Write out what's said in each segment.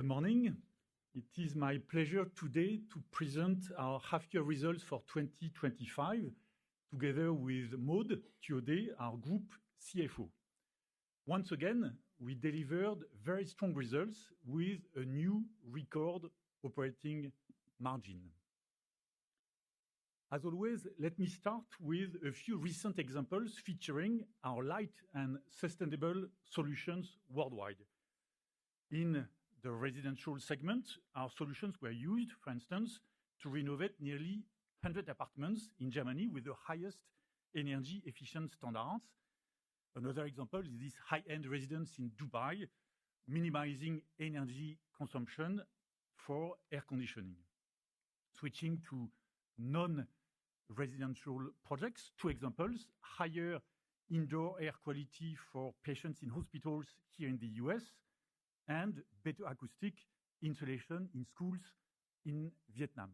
Good morning. It is my pleasure today to present our half-year results for 2025, together with Maud Thuaudet, our Group CFO. Once again, we delivered very strong results with a new record operating margin. As always, let me start with a few recent examples featuring our light and sustainable solutions worldwide. In the residential segment, our solutions were used, for instance, to renovate nearly 100 apartments in Germany with the highest energy efficient standards. Another example is this high-end residence in Dubai, minimizing energy consumption for air conditioning. Switching to non-residential projects, two examples: higher indoor air quality for patients in hospitals here in the US, and better acoustic insulation in schools in Vietnam.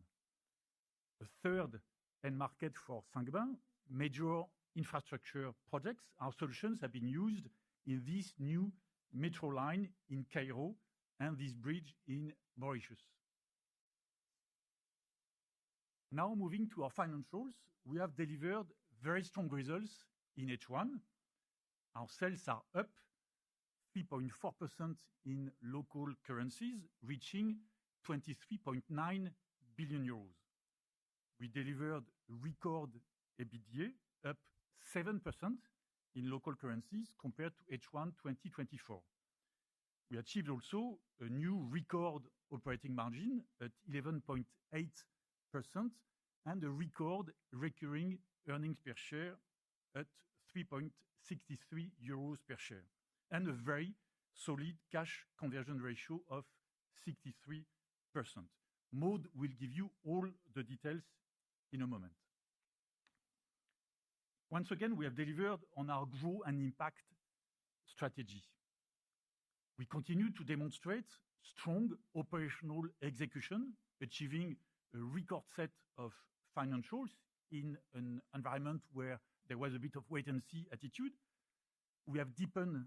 The third end market for Saint-Gobain, major infrastructure projects. Our solutions have been used in this new metro line in Cairo and this bridge in Mauritius. Now moving to our financials, we have delivered very strong results in H1. Our sales are up 3.4% in local currencies, reaching 23.9 billion euros. We delivered record EBITDA, up 7% in local currencies compared to H1 2024. We achieved also a new record operating margin at 11.8% and a record recurring earnings per share at 3.63 euros per share, and a very solid cash conversion ratio of 63%. Maud will give you all the details in a moment. Once again, we have delivered on our Grow and Impact strategy. We continue to demonstrate strong operational execution, achieving a record set of financials in an environment where there was a bit of wait-and-see attitude. We have deepened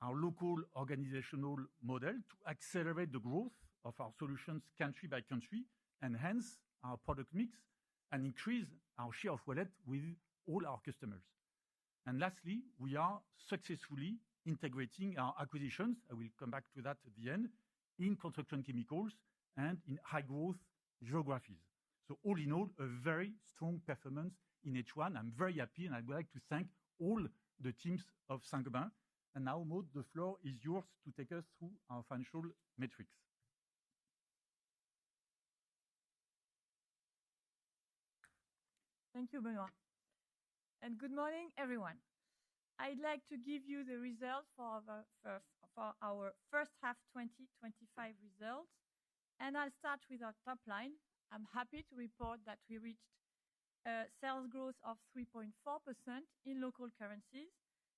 our local organizational model to accelerate the growth of our solutions country by country, enhance our product mix, and increase our share of wallet with all our customers. And lastly, we are successfully integrating our acquisitions, I will come back to that at the end, in construction chemicals and in high-growth geographies. So all in all, a very strong performance in H1. I'm very happy, and I would like to thank all the teams of Saint-Gobain. And now, Maud, the floor is yours to take us through our financial metrics. Thank you, Benoît. And good morning, everyone. I'd like to give you the results for our first half 2025 results. And I'll start with our top line. I'm happy to report that we reached sales growth of 3.4% in local currencies.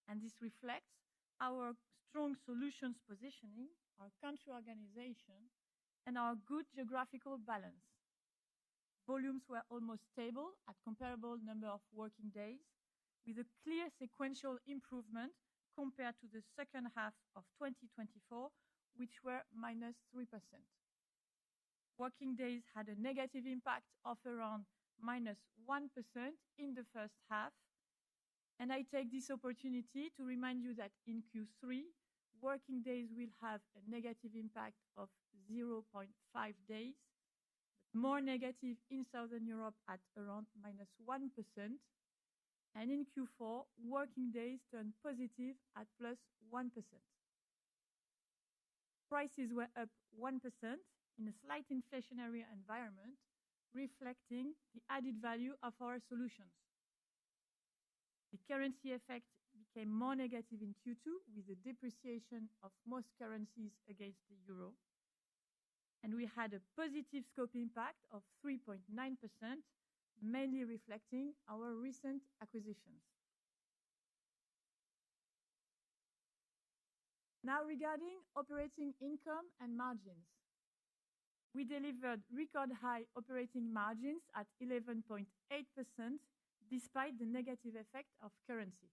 And this reflects our strong solutions positioning, our country organization, and our good geographical balance. Volumes were almost stable at comparable number of working days, with a clear sequential improvement compared to the second half of 2024, which were -3%. Working days had a negative impact of around -1% in the first half. And I take this opportunity to remind you that in Q3, working days will have a negative impact of 0.5 days, but more negative in Southern Europe at around -1%. And in Q4, working days turned positive at +1%. Prices were up 1% in a slight inflationary environment, reflecting the added value of our solutions. The currency effect became more negative in Q2 with the depreciation of most currencies against the euro. And we had a positive scope impact of 3.9%, mainly reflecting our recent acquisitions. Now, regarding operating income and margins, we delivered record high operating margins at 11.8%, despite the negative effect of currency.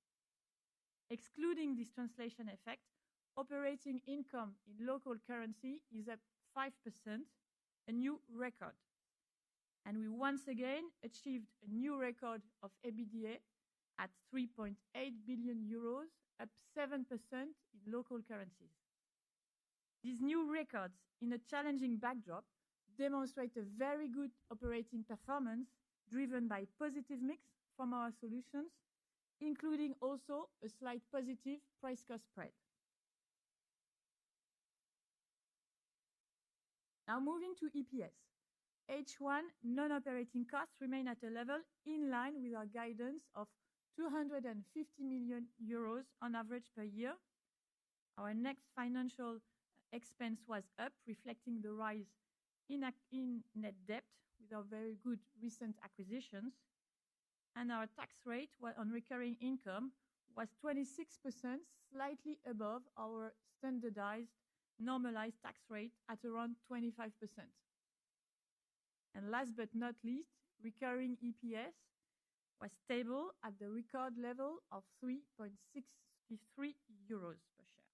Excluding this translation effect, operating income in local currency is up a new record. And we once again achieved a new record of EBITDA at 3.8 billion euros, up 7% in local currencies. These new records in a challenging backdrop demonstrate a very good operating performance driven by positive mix from our solutions, including also a slight positive price-cost spread. Now moving to EPS. H1 non-operating costs remain at a level in line with our guidance of 250 million euros on average per year. Our next financial expense was up, reflecting the rise in net debt with our very good recent acquisitions. And our tax rate on recurring income was 26%, slightly above our standardized normalized tax rate at around 25%. And last but not least, recurring EPS was stable at the record level of 3.63 euros per share.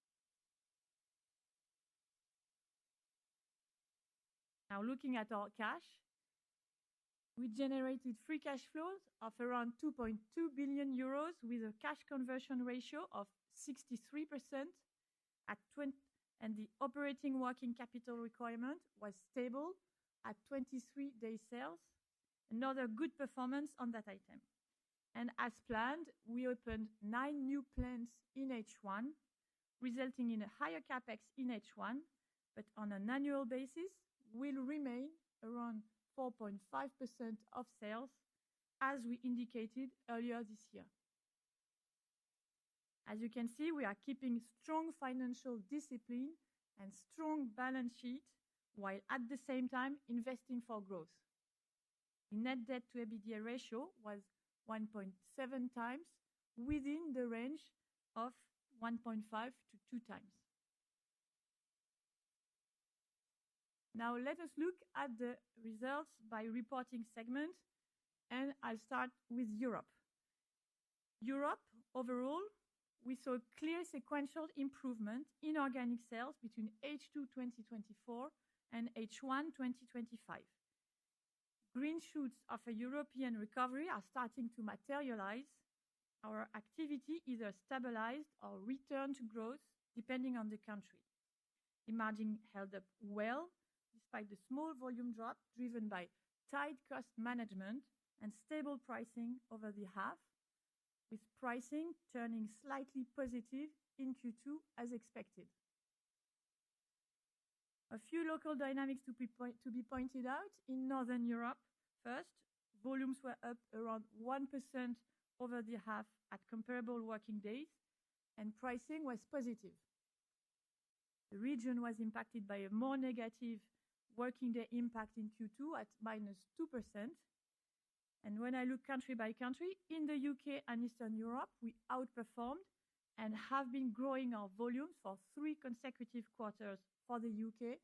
Now looking at our cash, we generated free cash flows of around 2.2 billion euros with a cash conversion ratio of 63% at 20, and the operating working capital requirement was stable at 23 days sales, another good performance on that item. And as planned, we opened 9 new plants in H1, resulting in a higher capex in H1, but on an annual basis will remain around 4.5% of sales, as we indicated earlier this year. As you can see, we are keeping strong financial discipline and strong balance sheet, while at the same time investing for growth. The net debt to EBITDA ratio was 1.7 times, within the range of 1.5 to 2 times. Now let us look at the results by reporting segment, and I'll start with Europe. Europe, overall, we saw a clear sequential improvement in organic sales between H2 2024 and H1 2025. Green shoots of a European recovery are starting to materialize. Our activity either stabilized or returned to growth, depending on the country. The margin held up well, despite the small volume drop driven by tight cost management and stable pricing over the half, with pricing turning slightly positive in Q2 as expected. A few local dynamics to be pointed out in Northern Europe. First, volumes were up around 1% over the half at comparable working days, and pricing was positive. The region was impacted by a more negative working day impact in Q2 at -2%. And when I look country by country, in the UK and Eastern Europe, we outperformed and have been growing our volumes for 3 consecutive quarters for the UK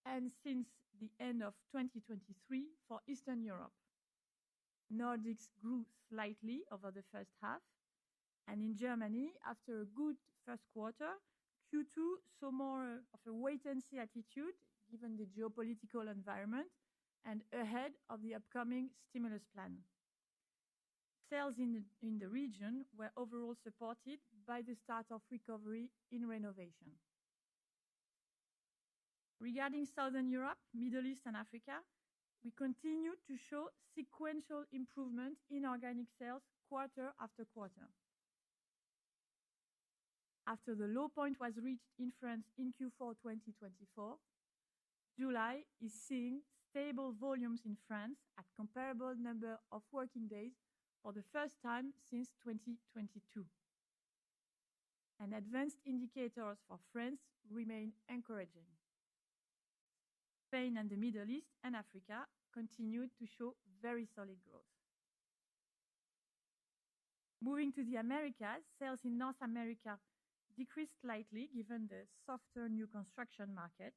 and since the end of 2023 for Eastern Europe. Nordics grew slightly over the first half, and in Germany, after a good first quarter, Q2 saw more of a wait-and-see attitude given the geopolitical environment and ahead of the upcoming stimulus plan. Sales in the region were overall supported by the start of recovery in renovation. Regarding Southern Europe, Middle East and Africa, we continue to show sequential improvement in organic sales quarter after quarter. After the low point was reached in France in Q4 2024, July is seeing stable volumes in France at comparable number of working days for the first time since 2022. And advanced indicators for France remain encouraging. Spain and the Middle East and Africa continued to show very solid growth. Moving to the Americas, sales in North America decreased slightly given the softer new construction market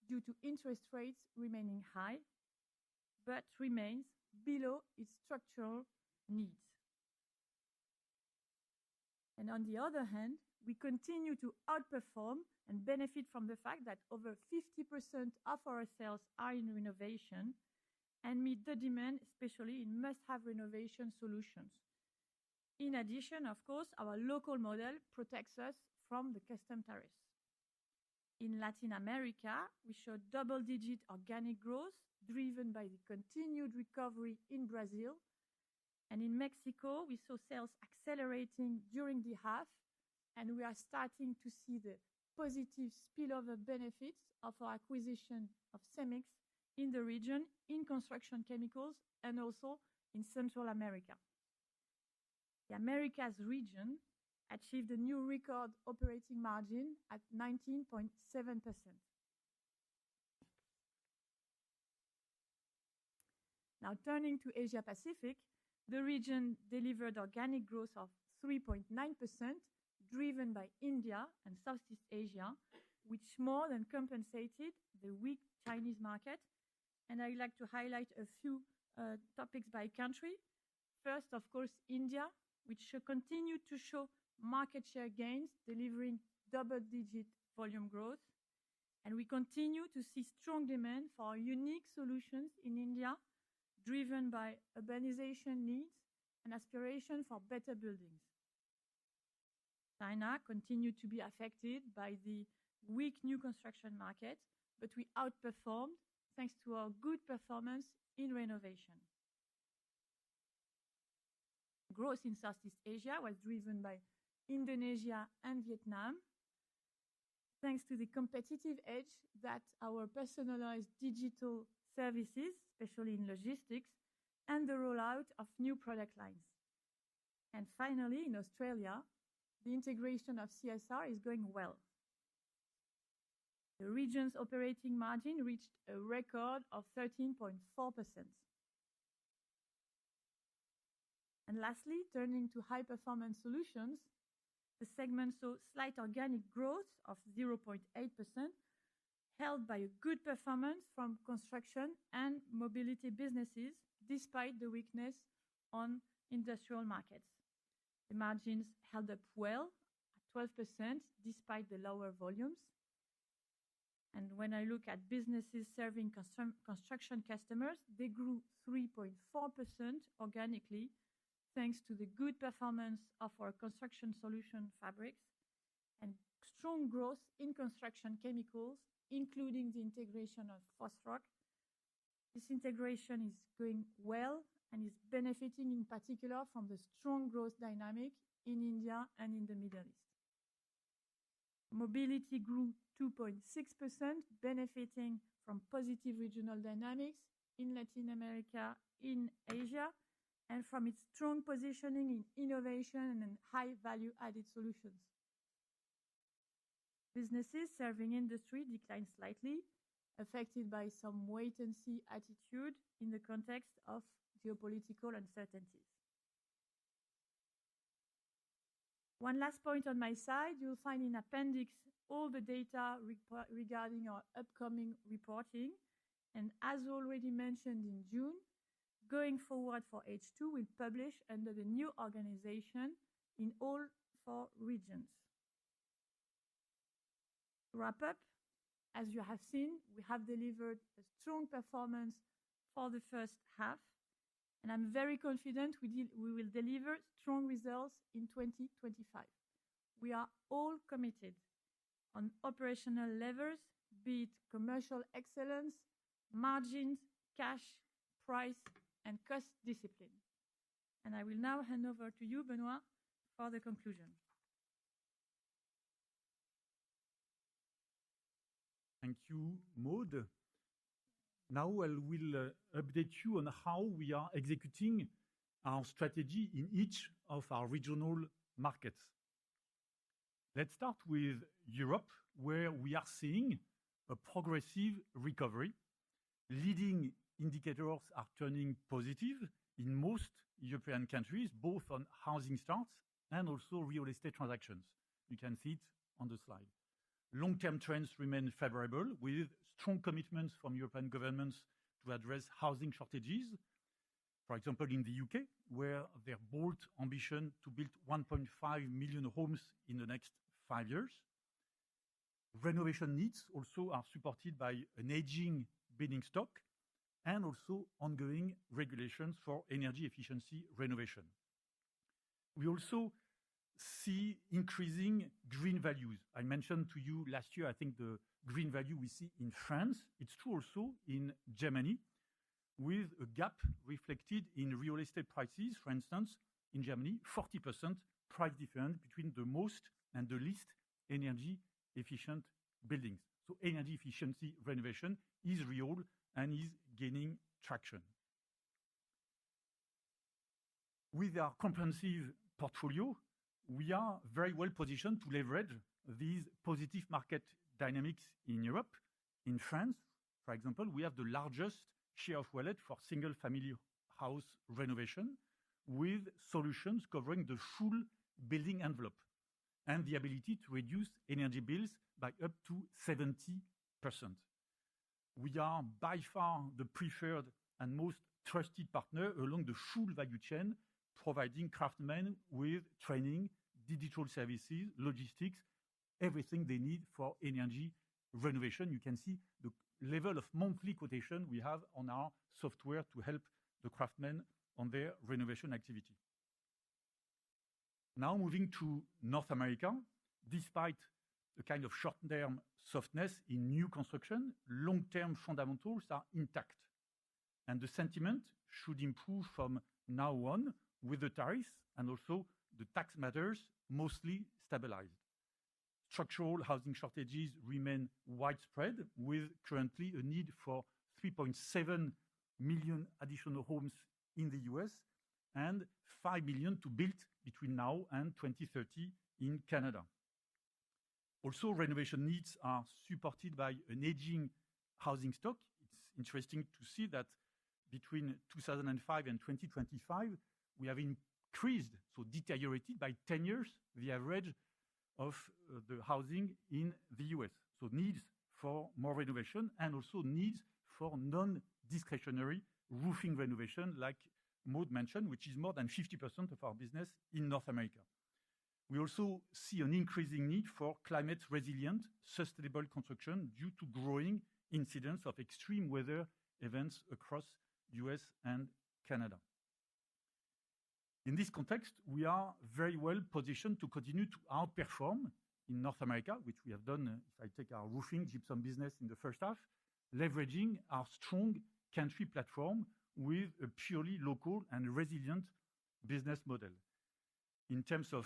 due to interest rates remaining high, but remains below its structural needs. And on the other hand, we continue to outperform and benefit from the fact that over 50% of our sales are in renovation and meet the demand, especially in must-have renovation solutions. In addition, of course, our local model protects us from the custom tariffs. In Latin America, we showed double-digit organic growth driven by the continued recovery in Brazil. And in Mexico, we saw sales accelerating during the half, and we are starting to see the positive spillover benefits of our acquisition of Cemix in the region, in construction chemicals, and also in Central America. The Americas region achieved a new record operating margin at 19.7%. Now turning to Asia Pacific, the region delivered organic growth of 3.9%, driven by India and Southeast Asia, which more than compensated the weak Chinese market. And I'd like to highlight a few topics by country. First, of course, India, which continued to show market share gains, delivering double-digit volume growth. And we continue to see strong demand for unique solutions in India, driven by urbanization needs and aspiration for better buildings. China continued to be affected by the weak new construction market, but we outperformed thanks to our good performance in renovation. Growth in Southeast Asia was driven by Indonesia and Vietnam, thanks to the competitive edge that our personalized digital services, especially in logistics, and the rollout of new product lines. And finally, in Australia, the integration of CSR is going well. The region's operating margin reached a record of 13.4%. And lastly, turning to high-performance solutions, the segment saw slight organic growth of 0.8%, held by a good performance from construction and mobility businesses, despite the weakness on industrial markets. The margins held up well at 12%, despite the lower volumes. And when I look at businesses serving construction customers, they grew 3.4% organically, thanks to the good performance of our construction solution fabrics and strong growth in construction chemicals, including the integration of Fosroc. This integration is going well and is benefiting in particular from the strong growth dynamic in India and in the Middle East. Mobility grew 2.6%, benefiting from positive regional dynamics in Latin America, in Asia, and from its strong positioning in innovation and high value-added solutions. Businesses serving industry declined slightly, affected by some wait-and-see attitude in the context of geopolitical uncertainties. One last point on my side, you'll find in appendix all the data regarding our upcoming reporting. And as already mentioned in June, going forward for H2, we'll publish under the new organization in all 4 regions. To wrap up, as you have seen, we have delivered a strong performance for the first half, and I'm very confident we will deliver strong results in 2025. We are all committed on operational levers, be it commercial excellence, margins, cash, price, and cost discipline. And I will now hand over to you, Benoît, for the conclusion. Thank you, Maud. Now I will update you on how we are executing our strategy in each of our regional markets. Let's start with Europe, where we are seeing a progressive recovery. Leading indicators are turning positive in most European countries, both on housing starts and also real estate transactions. You can see it on the slide. Long-term trends remain favorable, with strong commitments from European governments to address housing shortages. For example, in the UK, where their bold ambition to build 1.5 million homes in the next 5 years. Renovation needs also are supported by an aging building stock and also ongoing regulations for energy efficiency renovation. We also see increasing green values. I mentioned to you last year, I think the green value we see in France. It's true also in Germany, with a gap reflected in real estate prices. For instance, in Germany, 40% price difference between the most and the least energy efficient buildings. So energy efficiency renovation is real and is gaining traction. With our comprehensive portfolio, we are very well positioned to leverage these positive market dynamics in Europe. In France, for example, we have the largest share of wallet for single-family house renovation, with solutions covering the full building envelope and the ability to reduce energy bills by up to 70%. We are by far the preferred and most trusted partner along the full value chain, providing craftsmen with training, digital services, logistics, everything they need for energy renovation. You can see the level of monthly quotation we have on our software to help the craftsmen on their renovation activity. Now moving to North America, despite a kind of short-term softness in new construction, long-term fundamentals are intact. And the sentiment should improve from now on with the tariffs and also the tax matters mostly stabilized. Structural housing shortages remain widespread, with currently a need for 3.7 million additional homes in the US and 5 million to build between now and 2030 in Canada. Also, renovation needs are supported by an aging housing stock. It's interesting to see that between 2005 and 2025, we have increased, so deteriorated by 10 years, the average of the housing in the US. So needs for more renovation and also needs for non-discretionary roofing renovation, like Maud mentioned, which is more than 50% of our business in North America. We also see an increasing need for climate resilient, sustainable construction due to growing incidence of extreme weather events across US and Canada. In this context, we are very well positioned to continue to outperform in North America, which we have done, if I take our roofing gypsum business in the first half, leveraging our strong country platform with a purely local and resilient business model. In terms of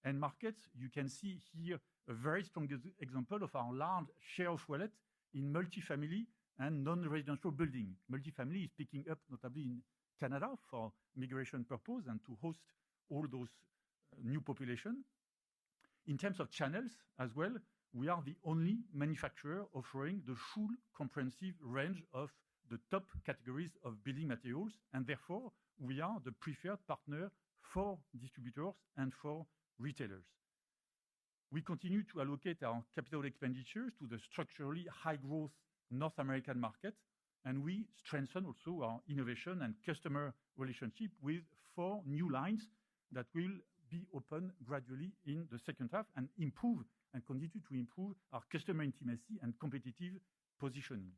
end markets, you can see here a very strong example of our large share of wallet in multifamily and non-residential building. Multifamily is picking up notably in Canada for migration purpose and to host all those new population. In terms of channels as well, we are the only manufacturer offering the full comprehensive range of the top categories of building materials, and therefore we are the preferred partner for distributors and for retailers. We continue to allocate our capital expenditures to the structurally high growth North American market, and we strengthen also our innovation and customer relationship with 4 new lines that will be open gradually in the second half and improve and continue to improve our customer intimacy and competitive positioning.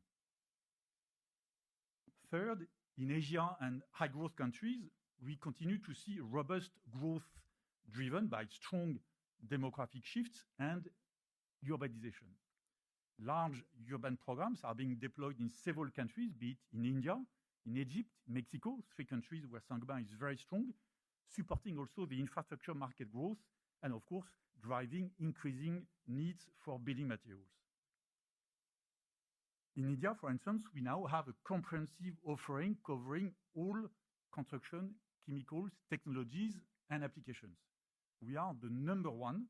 Third, in Asia and high growth countries, we continue to see robust growth driven by strong demographic shifts and urbanization. Large urban programs are being deployed in several countries, be it in India, in Egypt, Mexico, 3 countries where Saint-Gobain is very strong, supporting also the infrastructure market growth and, of course, driving increasing needs for building materials. In India, for instance, we now have a comprehensive offering covering all construction chemicals, technologies, and applications. We are the number 1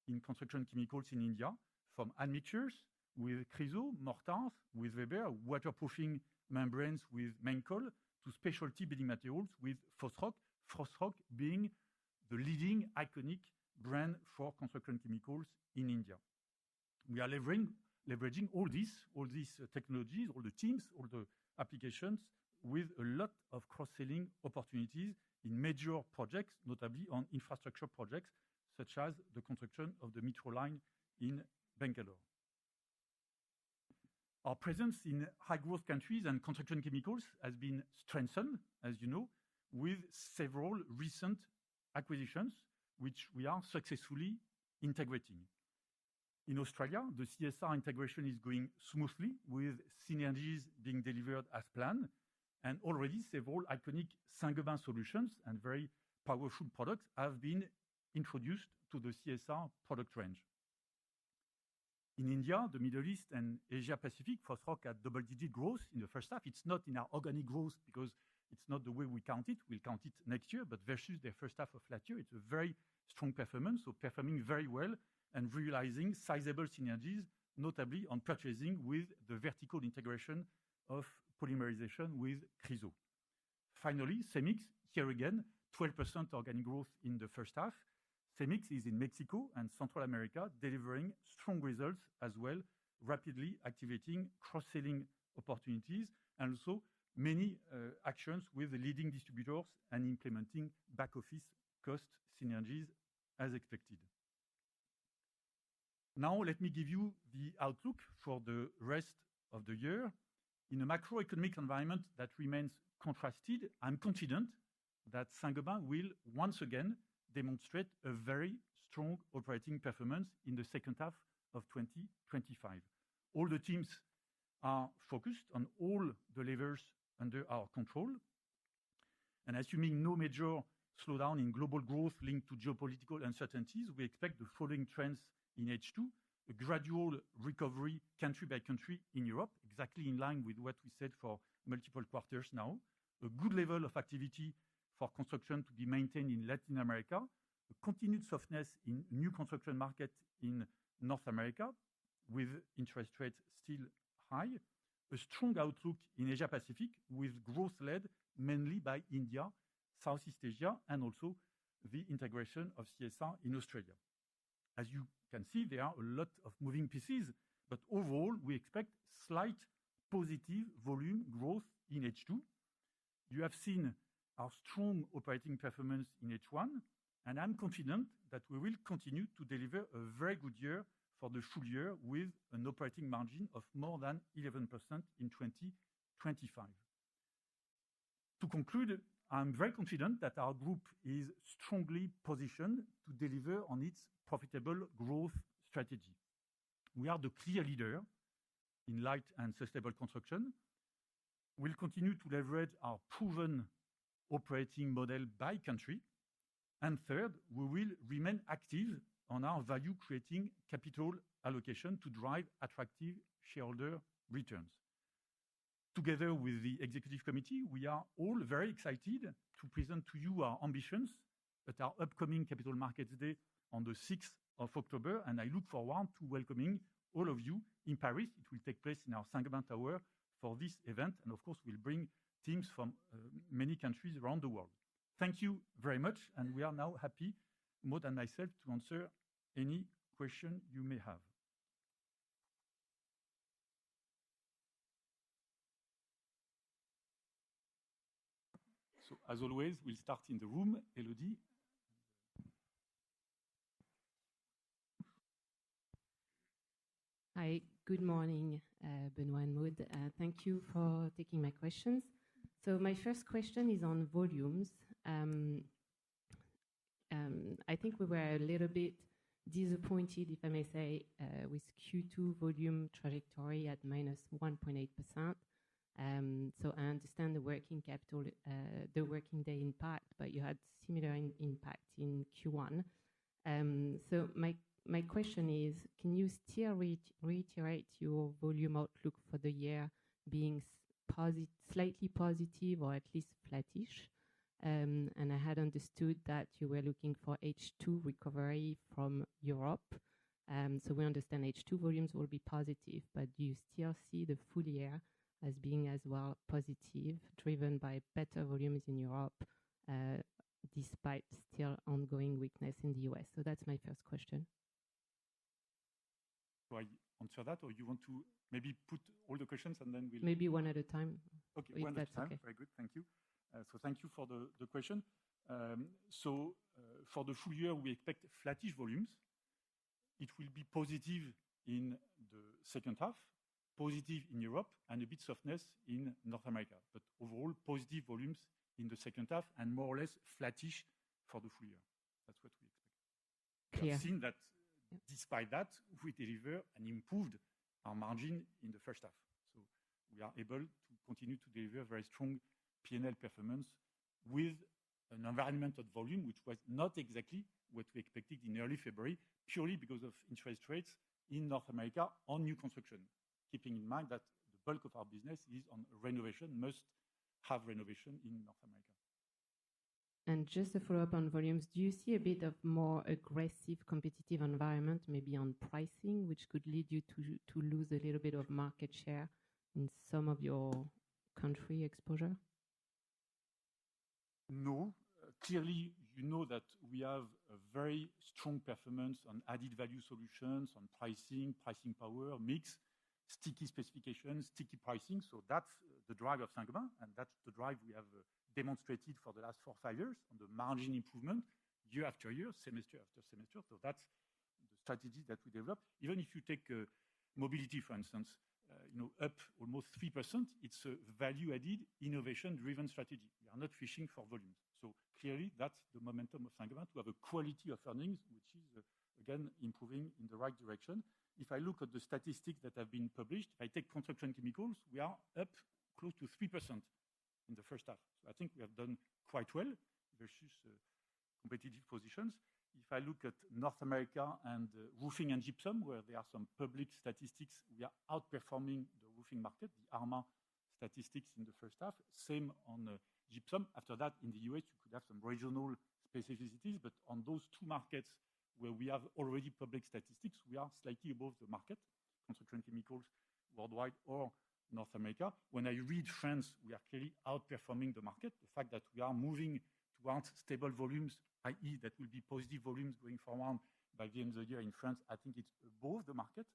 in construction chemicals in India, from admixtures with Chryso, mortars with Weber, waterproofing membranes with Mencol, to specialty building materials with Fosroc, Fosroc being the leading iconic brand for construction chemicals in India. We are leveraging all these technologies, all the teams, all the applications, with a lot of cross-selling opportunities in major projects, notably on infrastructure projects such as the construction of the metro line in Bangalore. Our presence in high-growth countries and construction chemicals has been strengthened, as you know, with several recent acquisitions, which we are successfully integrating. In Australia, the CSR integration is going smoothly, with synergies being delivered as planned, and already several iconic Saint-Gobain solutions and very powerful products have been introduced to the CSR product range. In India, the Middle East, and Asia Pacific, Fosroc had double-digit growth in the first half. It's not in our organic growth because it's not the way we count it. We'll count it next year, but versus the first half of last year, it's a very strong performance, so performing very well and realizing sizable synergies, notably on purchasing with the vertical integration of polymerization with Chryso. Finally, Cemix, here again, 12% organic growth in the first half. Cemix is in Mexico and Central America, delivering strong results as well, rapidly activating cross-selling opportunities, and also many actions with the leading distributors and implementing back-office cost synergies as expected. Now, let me give you the outlook for the rest of the year. In a macroeconomic environment that remains contrasted, I'm confident that Saint-Gobain will once again demonstrate a very strong operating performance in the second half of 2025. All the teams are focused on all the levers under our control. And assuming no major slowdown in global growth linked to geopolitical uncertainties, we expect the following trends in H2: a gradual recovery country by country in Europe, exactly in line with what we said for multiple quarters now, a good level of activity for construction to be maintained in Latin America, a continued softness in new construction market in North America, with interest rates still high, a strong outlook in Asia Pacific, with growth led mainly by India, Southeast Asia, and also the integration of CSR in Australia. As you can see, there are a lot of moving pieces, but overall, we expect slight positive volume growth in H2. You have seen our strong operating performance in H1, and I'm confident that we will continue to deliver a very good year for the full year with an operating margin of more than 11% in 2025. To conclude, I'm very confident that our group is strongly positioned to deliver on its profitable growth strategy. We are the clear leader in light and sustainable construction. We'll continue to leverage our proven operating model by country. And third, we will remain active on our value-creating capital allocation to drive attractive shareholder returns. Together with the executive committee, we are all very excited to present to you our ambitions at our upcoming Capital Markets Day on the 6th of October, and I look forward to welcoming all of you in Paris. It will take place in our Saint-Gobain Tower for this event, and of course, we'll bring teams from many countries around the world. Thank you very much, and we are now happy, Maud and myself, to answer any question you may have. So, as always, we'll start in the room. Elodie. Hi, good morning, Benoit and Maud. Thank you for taking my questions. So my first question is on volumes. I think we were a little bit disappointed, if I may say, with Q2 volume trajectory at -1.8%. So I understand the working capital, the working day impact, but you had similar impact in Q1. So my question is, can you still reiterate your volume outlook for the year being slightly positive or at least flattish? And I had understood that you were looking for H2 recovery from Europe. So we understand H2 volumes will be positive, but do you still see the full year as being as well positive, driven by better volumes in Europe, despite still ongoing weakness in the US? So that's my first question. Do I answer that, or you want to maybe put all the questions and then we'll... Maybe one at a time. Okay, one at a time. Okay. Very good, thank you. So thank you for the question. For the full year, we expect flattish volumes. It will be positive in the second half, positive in Europe, and a bit softness in North America. But overall, positive volumes in the second half and more or less flattish for the full year. That's what we expect. We have seen that despite that, we deliver and improved our margin in the first half. So we are able to continue to deliver very strong P&L performance with an environment of volume, which was not exactly what we expected in early February, purely because of interest rates in North America on new construction, keeping in mind that the bulk of our business is on renovation, must have renovation in North America. And just a follow-up on volumes, do you see a bit of more aggressive competitive environment, maybe on pricing, which could lead you to lose a little bit of market share in some of your country exposure? No. Clearly, you know that we have a very strong performance on added value solutions, on pricing, pricing power, mix, sticky specifications, sticky pricing. So that's the drive of Saint-Gobain, and that's the drive we have demonstrated for the last 4 or 5 years on the margin improvement year after year, semester after semester. So that's the strategy that we develop. Even if you take mobility, for instance, up almost 3%, it's a value-added, innovation-driven strategy. We are not fishing for volumes. So clearly, that's the momentum of Saint-Gobain, to have a quality of earnings, which is, again, improving in the right direction. If I look at the statistics that have been published, if I take construction chemicals, we are up close to 3% in the first half. So I think we have done quite well versus competitive positions. If I look at North America and roofing and gypsum, where there are some public statistics, we are outperforming the roofing market, the ARMA statistics in the first half. Same on gypsum. After that, in the US, you could have some regional specificities, but on those 2 markets where we have already public statistics, we are slightly above the market, construction chemicals worldwide or North America. When I read France, we are clearly outperforming the market. The fact that we are moving towards stable volumes, i.e., that will be positive volumes going forward by the end of the year in France, I think it's above the market.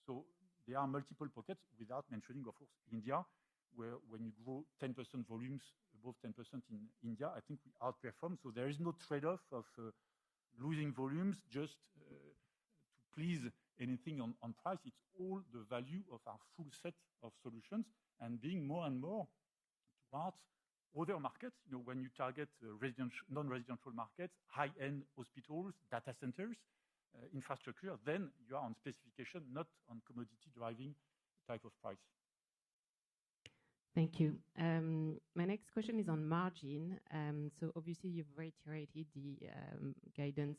So there are multiple pockets, without mentioning, of course, India, where when you grow 10% volumes, above 10% in India, I think we outperform. So there is no trade-off of losing volumes just to please anything on price. It's all the value of our full set of solutions and being more and more towards other markets. When you target non-residential markets, high-end hospitals, data centers, infrastructure, then you are on specification, not on commodity driving type of price. Thank you. My next question is on margin. So obviously, you've reiterated the guidance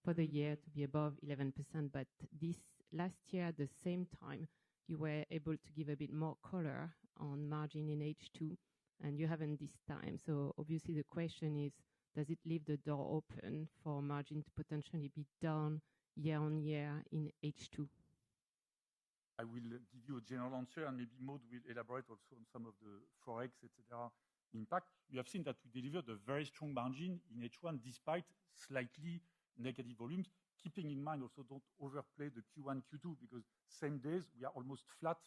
for the year to be above 11%, but this last year, at the same time, you were able to give a bit more color on margin in H2, and you haven't this time. So obviously, the question is, does it leave the door open for margin to potentially be down year on year in H2? I will give you a general answer, and maybe Maud will elaborate also on some of the Forex, etc. impact. You have seen that we delivered a very strong margin in H1 despite slightly negative volumes. Keeping in mind also, don't overplay the Q1, Q2, because same days we are almost flat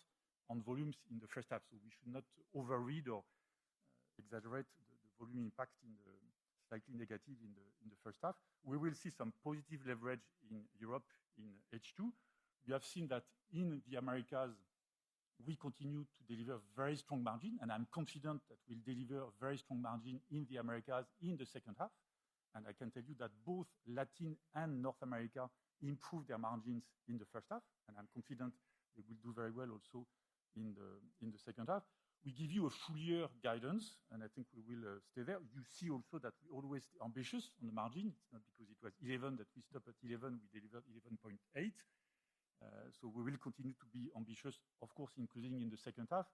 on volumes in the first half. So we should not overread or exaggerate the volume impact in the slightly negative in the first half. We will see some positive leverage in Europe in H2. You have seen that in the Americas, we continue to deliver very strong margin, and I'm confident that we'll deliver a very strong margin in the Americas in the second half. And I can tell you that both Latin and North America improved their margins in the first half, and I'm confident they will do very well also in the second half. We give you a full year guidance, and I think we will stay there. You see also that we always stay ambitious on the margin. It's not because it was 11 that we stopped at 11, we delivered 11.8. So we will continue to be ambitious, of course, including in the second half.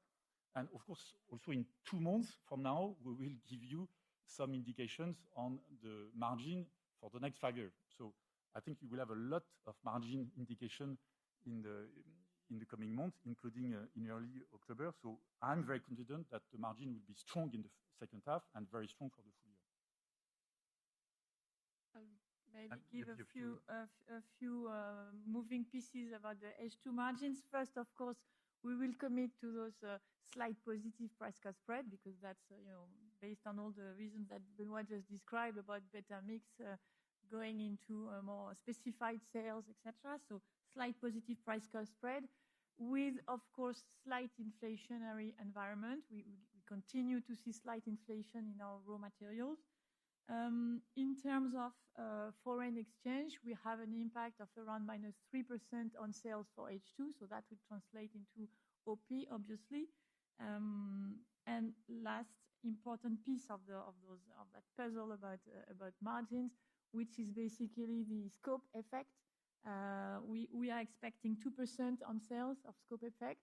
And of course, also in 2 months from now, we will give you some indications on the margin for the next 5 years. So I think you will have a lot of margin indication in the coming months, including in early October. So I'm very confident that the margin will be strong in the second half and very strong for the full year. Maybe give a few moving pieces about the H2 margins. First, of course, We will commit to those slight positive price-cost spread because that's based on all the reasons that Benoit just described about better mix, going into more specified sales, etc. So slight positive price-cost spread with, of course, slight inflationary environment. We continue to see slight inflation in our raw materials. In terms of foreign exchange, we have an impact of around -3% on sales for H2, so that would translate into OP, obviously. And last important piece of that puzzle about margins, which is basically the scope effect. We are expecting 2% on sales of scope effect,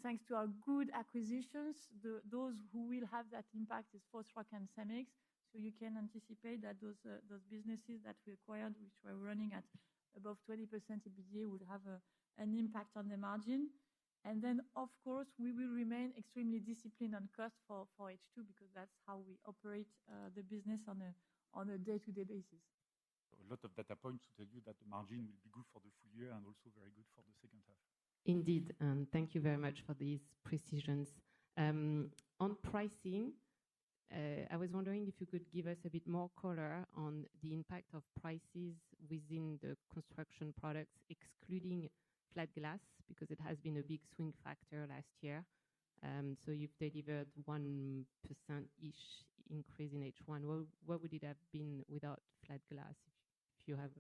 thanks to our good acquisitions. Those who will have that impact is Fosroc and Cemex. So you can anticipate that those businesses that we acquired, which were running at above 20% EBITDA, would have an impact on the margin. And then, of course, we will remain extremely disciplined on cost for H2 because that's how we operate the business on a day-to-day basis. A lot of data points to tell you that the margin will be good for the full year and also very good for the second half. Indeed, and thank you very much for these precisions. On pricing, I was wondering if you could give us a bit more color on the impact of prices within the construction products, excluding flat glass, because it has been a big swing factor last year. So you've delivered 1%-ish increase in H1. What would it have been without flat glass, if you have?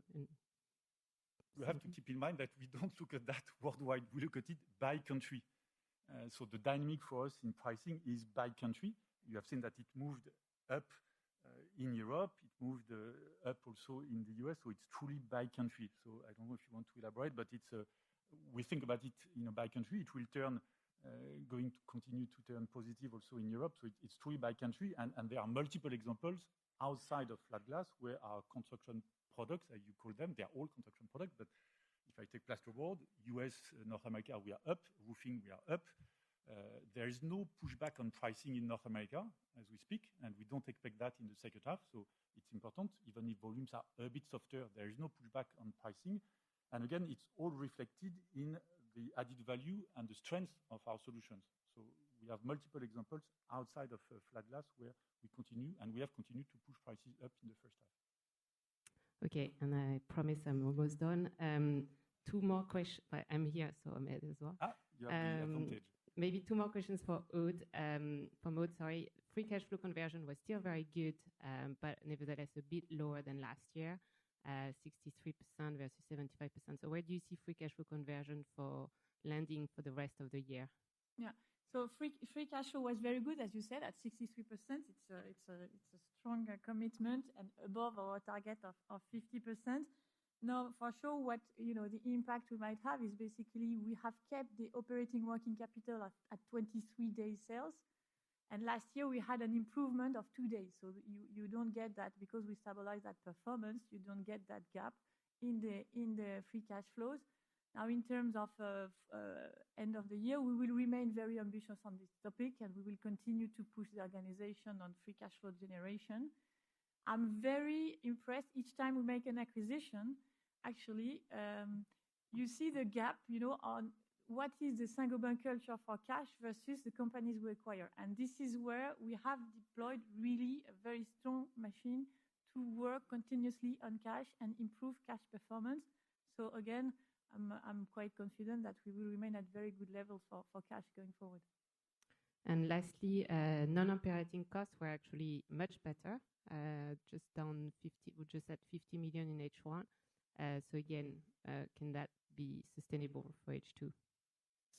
You have to keep in mind that we don't look at that worldwide. We look at it by country. So the dynamic for us in pricing is by country. You have seen that it moved up in Europe. It moved up also in the US. So it's truly by country. So I don't know if you want to elaborate, but it's we think about it by country. It will turn, going to continue to turn positive also in Europe. So it's truly by country. And there are multiple examples outside of flat glass where our construction products, as you call them, they're all construction products. But if I take plasterboard, US, North America, we are up. Roofing, we are up. There is no pushback on pricing in North America as we speak, and we don't expect that in the second half. So it's important, even if volumes are a bit softer, there is no pushback on pricing. And again, it's all reflected in the added value and the strength of our solutions. So we have multiple examples outside of flat glass where we continue, and we have continued to push prices up in the first half. Okay, and I promise I'm almost done. Two more questions. I'm here, so I'm ahead as well. You have the advantage. Maybe two more questions for Aude. For Aude, sorry. Free cash flow conversion was still very good, but nevertheless a bit lower than last year, 63% versus 75%. So where do you see free cash flow conversion for landing for the rest of the year? Yeah, so free cash flow was very good, as you said, at 63%. It's a strong commitment and above our target of 50%. Now, for sure, what the impact we might have is basically we have kept the operating working capital at 23 days sales, and last year we had an improvement of 2 days. So you don't get that because we stabilize that performance. You don't get that gap in the free cash flows. Now, in terms of end of the year, we will remain very ambitious on this topic, and we will continue to push the organization on free cash flow generation. I'm very impressed each time we make an acquisition. Actually, you see the gap, on what is the Saint-Gobain culture for cash versus the companies we acquire. And this is where we have deployed really a very strong machine to work continuously on cash and improve cash performance. So again, I'm quite confident that we will remain at very good levels for cash going forward. And lastly, non-operating costs were actually much better, just down 50 million in H1. So again, can that be sustainable for H2?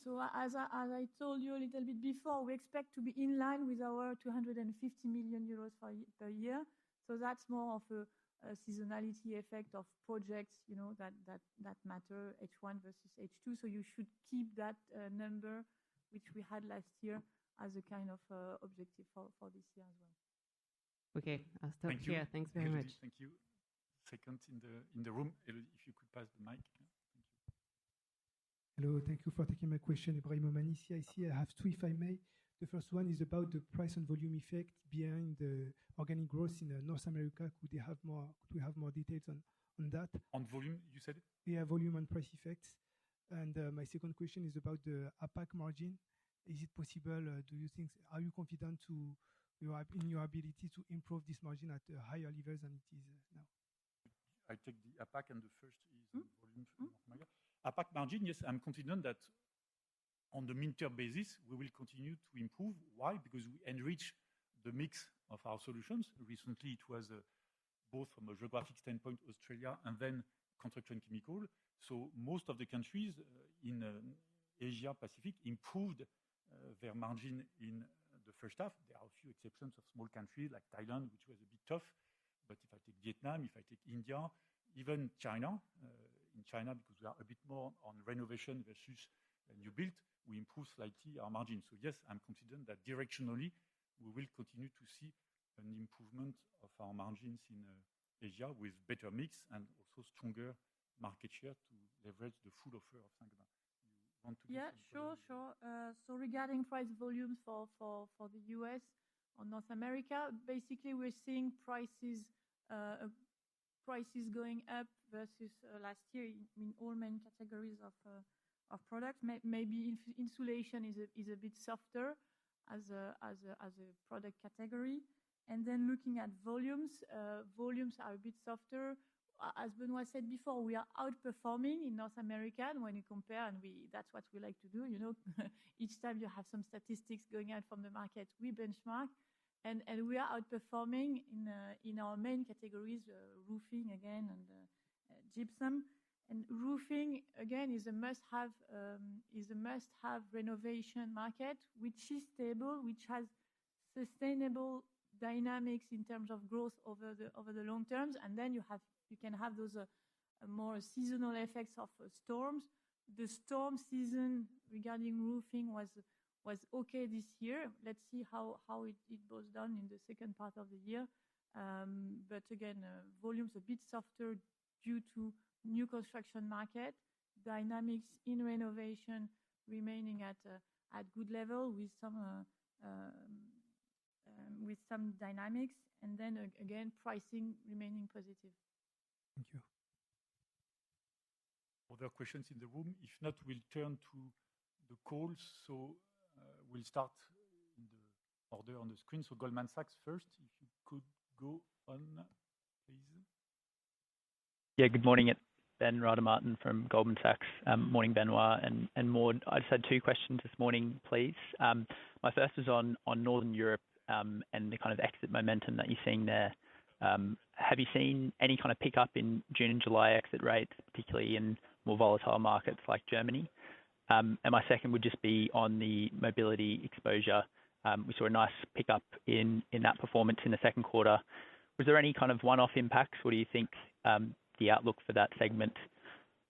So as I told you a little bit before, we expect to be in line with our 250 million euros per year. So that's more of a seasonality effect of projects, that matter, H1 versus H2. So you should keep that number, which we had last year, as a kind of objective for this year as well. Okay, I'll stop here. Thanks very much. Thank you. Second in the room, if you could pass the mic. Thank you. Hello, thank you for taking my question. Ibrahim Omani, CIC. I have two, if I may. The first one is about the price and volume effect behind the organic growth in North America. Could we have more details on that? On volume, you said? Yeah, volume and price effects. And my second question is about the APAC margin. Is it possible? Do you think? Are you confident in your ability to improve this margin at a higher level than it is now? I take the APAC, and the first is volume from North America. APAC margin, yes, I'm confident that on the midterm basis, we will continue to improve. Why? Because we enrich the mix of our solutions. Recently, it was both from a geographic standpoint, Australia, and then construction chemical. So most of the countries in Asia Pacific improved their margin in the first half. There are a few exceptions of small countries like Thailand, which was a bit tough. But if I take Vietnam, if I take India, even China, in China, because we are a bit more on renovation versus new build, we improve slightly our margin. So yes, I'm confident that directionally, we will continue to see an improvement of our margins in Asia with better mix and also stronger market share to leverage the full offer of Saint-Gobain. You want to? Yeah, sure. So regarding price volumes for the US or North America, basically we're seeing prices going up versus last year in all main categories of products. Maybe insulation is a bit softer as a product category. And then looking at volumes are a bit softer. As Benoit said before, we are outperforming in North America, and when you compare, and that's what we like to do, each time you have some statistics going out from the market, we benchmark, and we are outperforming in our main categories, roofing again, and gypsum. And roofing again is a must-have renovation market, which is stable, which has sustainable dynamics in terms of growth over the long terms, and then you can have those more seasonal effects of storms. The storm season regarding roofing was okay this year. Let's see how it goes down in the second part of the year. But again, volumes a bit softer due to new construction market, dynamics in renovation remaining at good level with some dynamics, and then again pricing remaining positive. Thank you. Other questions in the room? If not, we'll turn to the calls. So we'll start in the order on the screen. So Goldman Sachs first, if you could go on, please. Yeah, good morning. It's Ben Rada-Martin from Goldman Sachs. Morning, Benoit and Maud. I just had two questions this morning, please. My first is on Northern Europe and the kind of exit momentum that you're seeing there. Have you seen any kind of pickup in June and July exit rates, particularly in more volatile markets like Germany? And my second would just be on the mobility exposure. We saw a nice pickup in that performance in the second quarter. Was there any kind of one-off impacts, or do you think the outlook for that segment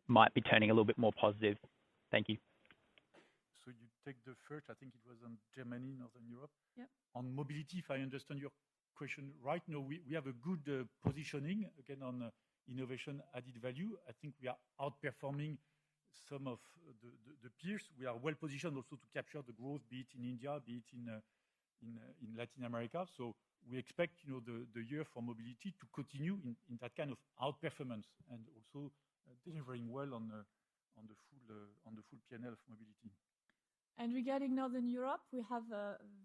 might be turning a little bit more positive? Thank you. So you take the first, I think it was on Germany, Northern Europe. Yep. On mobility, if I understand your question right, no, we have a good positioning, again, on innovation added value. I think we are outperforming some of the peers. We are well positioned also to capture the growth, be it in India, be it in Latin America. So we expect the year for mobility to continue in that kind of outperformance and also delivering well on the full P&L of mobility. And regarding Northern Europe, we have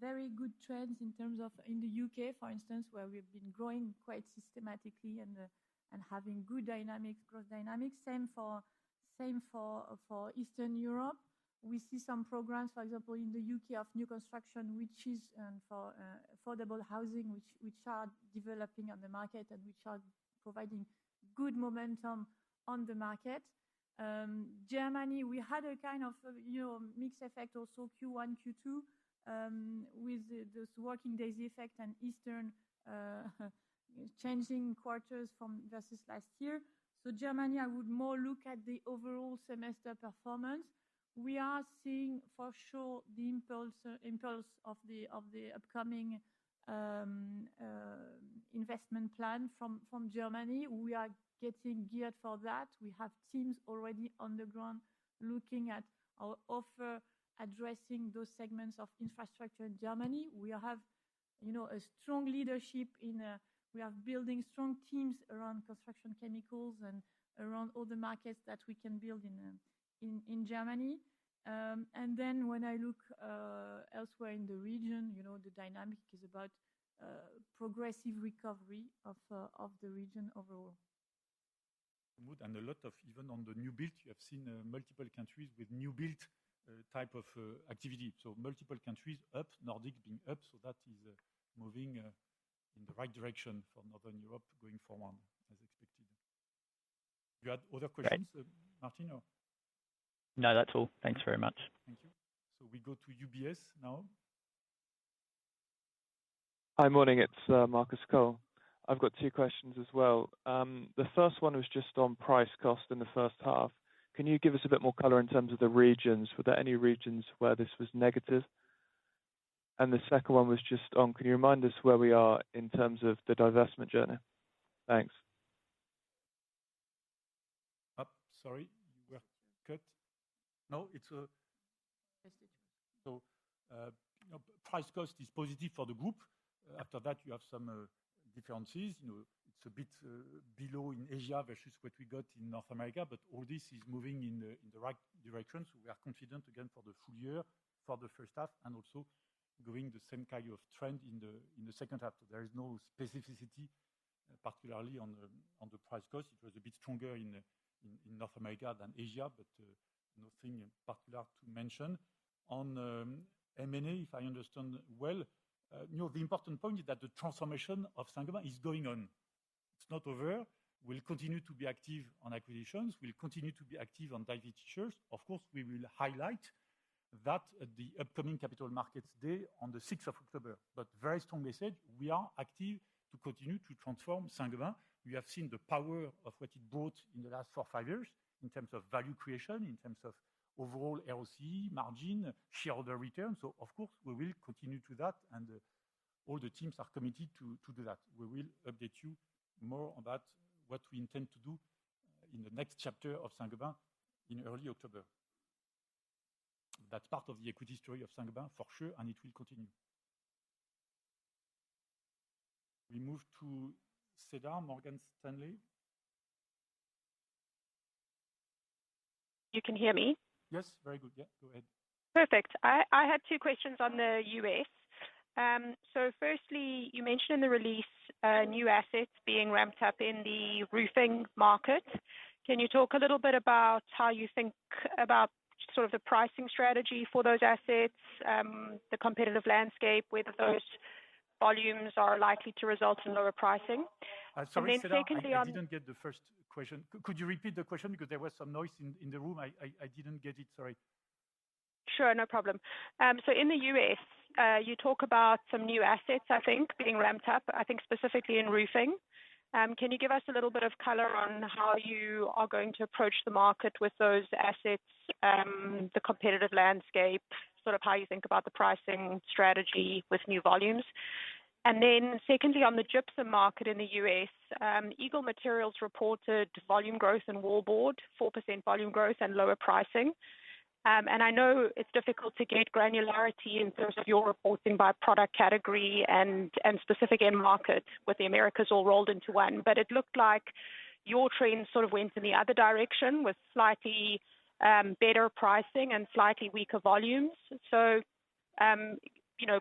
very good trends in terms of in the UK, for instance, where we've been growing quite systematically and having good dynamics, growth dynamics. Same for Eastern Europe. We see some programs, for example, in the UK of new construction, which is for affordable housing, which are developing on the market and which are providing good momentum on the market. Germany, we had a kind of mixed effect also Q1, Q2 with this working days effect and Eastern changing quarters from versus last year. So Germany, I would more look at the overall semester performance. We are seeing for sure the impulse of the upcoming investment plan from Germany. We are getting geared for that. We have teams already on the ground looking at our offer, addressing those segments of infrastructure in Germany. We have, a strong leadership we are building strong teams around construction chemicals and around all the markets that we can build in Germany. And then when I look elsewhere in the region, the dynamic is about progressive recovery of the region overall. And a lot of, even on the new build, you have seen multiple countries with new build type of activity. So multiple countries up, Nordic being up, so that is moving in the right direction for Northern Europe going forward, as expected. You had other questions, Martin? Or? No, that's all. Thanks very much. Thank you. So we go to UBS now. Hi, morning. It's Marcus Cole. I've got two questions as well. The first one was just on price cost in the first half. Can you give us a bit more color in terms of the regions? Were there any regions where this was negative? And the second one was just on, can you remind us where we are in terms of the divestment journey? Thanks. Sorry, you were cut. No, it's a... So price cost is positive for the group. After that, you have some differences. It's a bit below in Asia versus what we got in North America, but all this is moving in the right direction. So we are confident again for the full year, for the first half, and also going the same kind of trend in the second half. So there is no specificity, particularly on the price cost. It was a bit stronger in North America than Asia, but nothing particular to mention. On M&A, if I understand well, the important point is that the transformation of Saint-Gobain is going on. It's not over. We'll continue to be active on acquisitions. We'll continue to be active on divestitures. Of course, we will highlight that at the upcoming Capital Markets Day on the 6th of October. But very strong message, we are active to continue to transform Saint-Gobain. We have seen the power of what it brought in the last 4 or 5 years in terms of value creation, in terms of overall ROCE, margin, shareholder return. So, of course, we will continue to that, and all the teams are committed to do that. We will update you more about what we intend to do in the next chapter of Saint-Gobain in early October. That's part of the equity story of Saint-Gobain for sure, and it will continue. We move to Cedar, Morgan Stanley. You can hear me? Yes, very good. Yeah, go ahead. Perfect. I had 2 questions on the US. So firstly, you mentioned in the release new assets being ramped up in the roofing market. Can you talk a little bit about how you think about sort of the pricing strategy for those assets, the competitive landscape, whether those volumes are likely to result in lower pricing? Sorry, Cedar, I didn't get the first question. Could you repeat the question? Because there was some noise in the room. I didn't get it, sorry. Sure, no problem. So in the US, you talk about some new assets, I think, being ramped up, I think specifically in roofing. Can you give us a little bit of color on how you are going to approach the market with those assets, the competitive landscape, sort of how you think about the pricing strategy with new volumes? And then secondly, on the gypsum market in the US, Eagle Materials reported volume growth in wallboard, 4% volume growth and lower pricing. And I know it's difficult to get granularity in terms of your reporting by product category and specific end market with the Americas all rolled into one, but it looked like your trend sort of went in the other direction with slightly better pricing and slightly weaker volumes. So,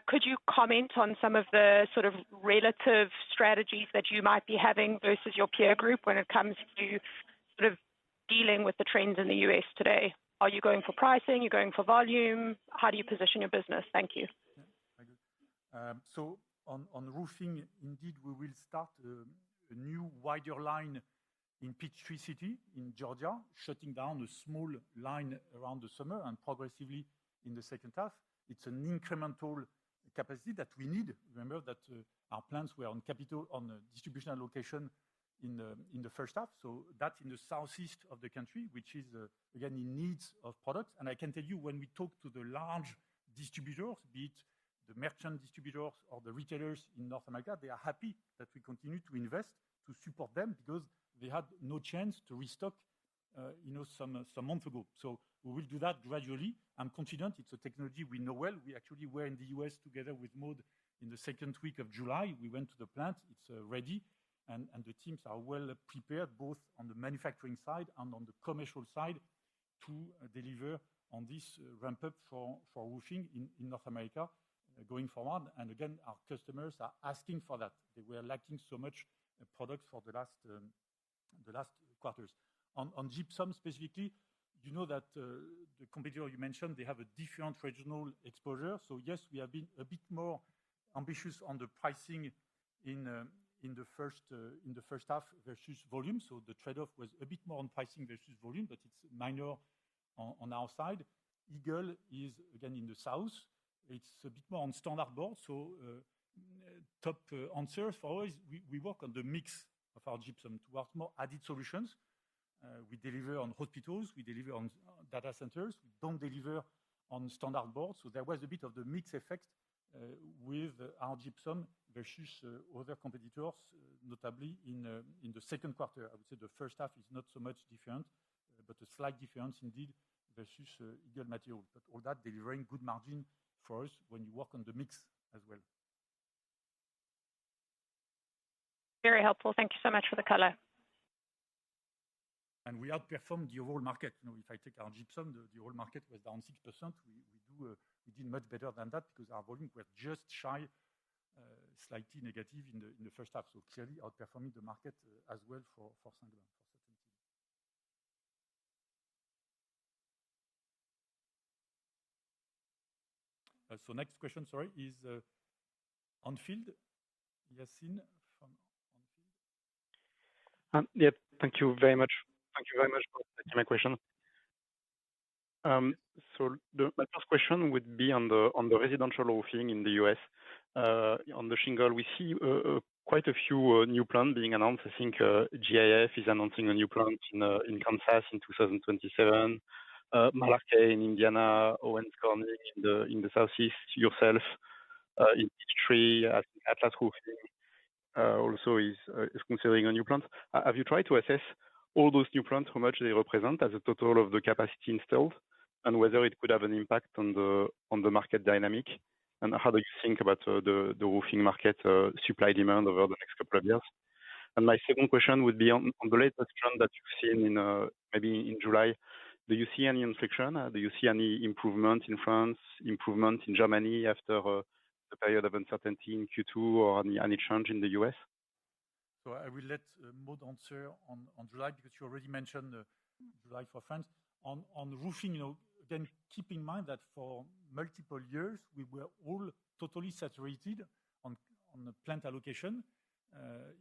could you comment on some of the sort of relative strategies that you might be having versus your peer group when it comes to sort of dealing with the trends in the US today? Are you going for pricing? Are you going for volume? How do you position your business? Thank you. Yeah, very good. So on roofing, indeed, we will start a new wider line in Peachtree City in Georgia, shutting down a small line around the summer and progressively in the second half. It's an incremental capacity that we need. Remember that our plans were on distribution allocation in the first half. So that's in the southeast of the country, which is, again, in needs of products. And I can tell you, when we talk to the large distributors, be it the merchant distributors or the retailers in North America, they are happy that we continue to invest to support them because they had no chance to restock some months ago. So we will do that gradually. I'm confident it's a technology we know well. We actually were in the US together with Maud in the second week of July. We went to the plant. It's ready. And the teams are well prepared, both on the manufacturing side and on the commercial side, to deliver on this ramp up for roofing in North America going forward. And again, our customers are asking for that. They were lacking so much products for the last quarters. On gypsum specifically, you know that the competitor you mentioned, they have a different regional exposure. So yes, we have been a bit more ambitious on the pricing in the first half versus volume. So the trade-off was a bit more on pricing versus volume, but it's minor on our side. Eagle is again in the south. It's a bit more on standard board. So top answer for us, we work on the mix of our gypsum towards more added solutions. We deliver on hospitals, we deliver on data centers, we don't deliver on standard boards. So there was a bit of the mix effect with our gypsum versus other competitors, notably in the second quarter. I would say the first half is not so much different, but a slight difference indeed versus Eagle material. But all that delivering good margin for us when you work on the mix as well. Very helpful. Thank you so much for the color. And we outperformed the overall market. You know, if I take our gypsum, the whole market was down 6%. We did much better than that because our volume was just shy, slightly negative in the first half. So clearly outperforming the market as well for Saint-Gobain, for certainty. So next question, sorry, is on field. Yassine from on field. Yeah, thank you very much. Thank you very much for taking my question. So my first question would be on the residential roofing in the US. On the shingle, we see quite a few new plants being announced. I think GIF is announcing a new plant in Kansas in 2027. Malarkey in Indiana, Owens Corning in the southeast, yourself in Peachtree, I think Atlas Roofing also is considering a new plant. Have you tried to assess all those new plants, how much they represent as a total of the capacity installed, and whether it could have an impact on the market dynamic? And how do you think about the roofing market supply demand over the next couple of years? And my second question would be on the latest trend that you've seen in maybe in July. Do you see any inflection? Do you see any improvement in France, improvement in Germany after the period of uncertainty in Q2, or any change in the US? So I will let Maud answer on July, because you already mentioned July for France. On roofing, you know, again, keep in mind that for multiple years, we were all totally saturated on the plant allocation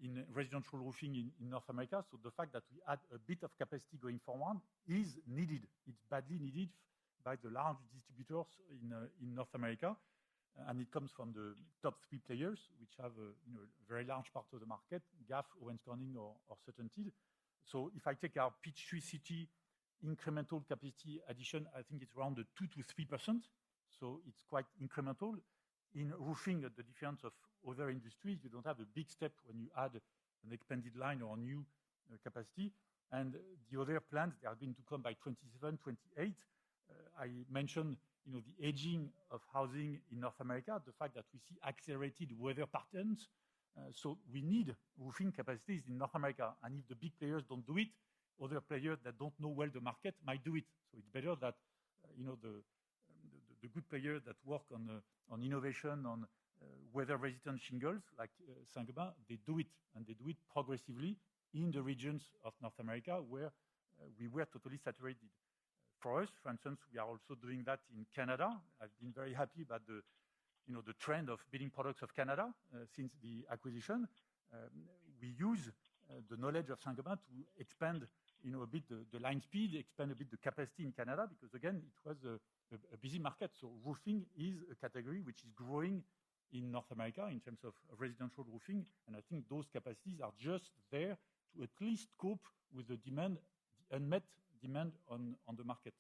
in residential roofing in North America. So the fact that we add a bit of capacity going forward is needed. It's badly needed by the large distributors in North America. And it comes from the top three players, which have a very large part of the market, GAF, Owens Corning, or CertainTeed. So if I take our Peachtree City incremental capacity addition, I think it's around the 2 to 3%. So it's quite incremental. In roofing, the difference of other industries, you don't have a big step when you add an expanded line or new capacity. And the other plants, they are going to come by 27, 28. I mentioned, you know, the aging of housing in North America, the fact that we see accelerated weather patterns. So we need roofing capacities in North America. And if the big players don't do it, other players that don't know well the market might do it. So it's better that, you know, the good players that work on innovation, on weather-resistant shingles like Saint-Gobain, they do it, and they do it progressively in the regions of North America where we were totally saturated. For us, for instance, we are also doing that in Canada. I've been very happy about the trend of building products of Canada since the acquisition. We use the knowledge of Saint-Gobain to expand, you know, a bit the line speed, expand a bit the capacity in Canada, because again, it was a busy market. So roofing is a category which is growing in North America in terms of residential roofing, and I think those capacities are just there to at least cope with the demand, the unmet demand on the market.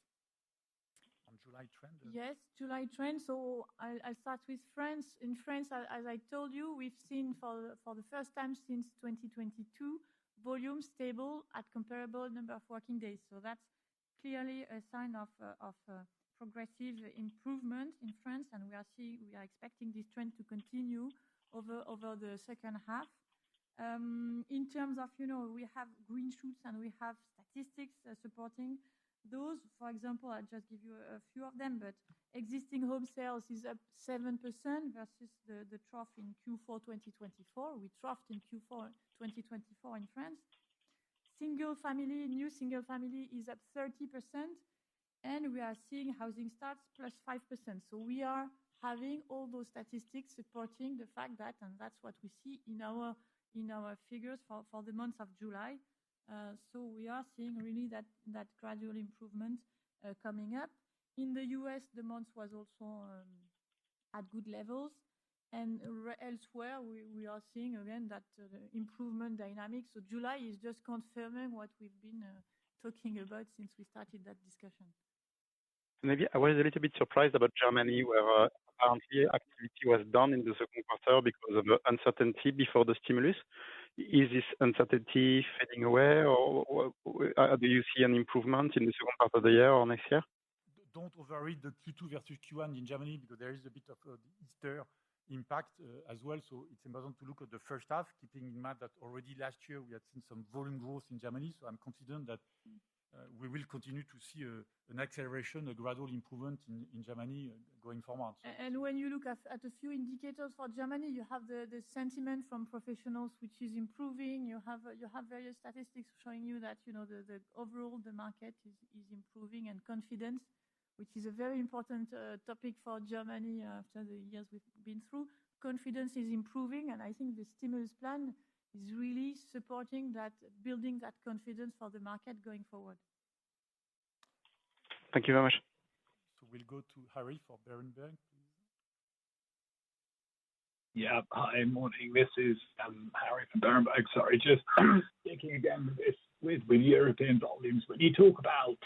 On July trend? Yes, July trend. So I'll start with France. In France, as I told you, we've seen for the first time since 2022, volume stable at comparable number of working days. So that's clearly a sign of progressive improvement in France, and we are expecting this trend to continue over the second half. In terms of, you know, we have green shoots and we have statistics supporting those, for example, I'll just give you a few of them, but existing home sales is up 7% versus the trough in Q4 2024. We troughed in Q4 2024 in France. New single family is up 30%, and we are seeing housing starts plus 5%. So we are having all those statistics supporting the fact that, and that's what we see in our figures for the month of July. So we are seeing really that gradual improvement coming up. In the US, the month was also at good levels. And elsewhere, we are seeing again that improvement dynamic. So July is just confirming what we've been talking about since we started that discussion. Maybe I was a little bit surprised about Germany, where apparently activity was down in the second quarter because of the uncertainty before the stimulus. Is this uncertainty fading away, or do you see an improvement in the second part of the year or next year? Don't overread the Q2 versus Q1 in Germany, because there is a bit of Easter impact as well. So it's important to look at the first half, keeping in mind that already last year we had seen some volume growth in Germany. So I'm confident that we will continue to see an acceleration, a gradual improvement in Germany going forward. And when you look at a few indicators for Germany, you have the sentiment from professionals, which is improving. You have various statistics showing you that the overall the market is improving, and confidence, which is a very important topic for Germany after the years we've been through. Confidence is improving, and I think the stimulus plan is really supporting that, building that confidence for the market going forward. Thank you very much. So we'll go to Harry for Berenberg, please. Yeah, hi, morning. This is Harry from Berenberg. Sorry, just sticking again with European volumes. When you talk about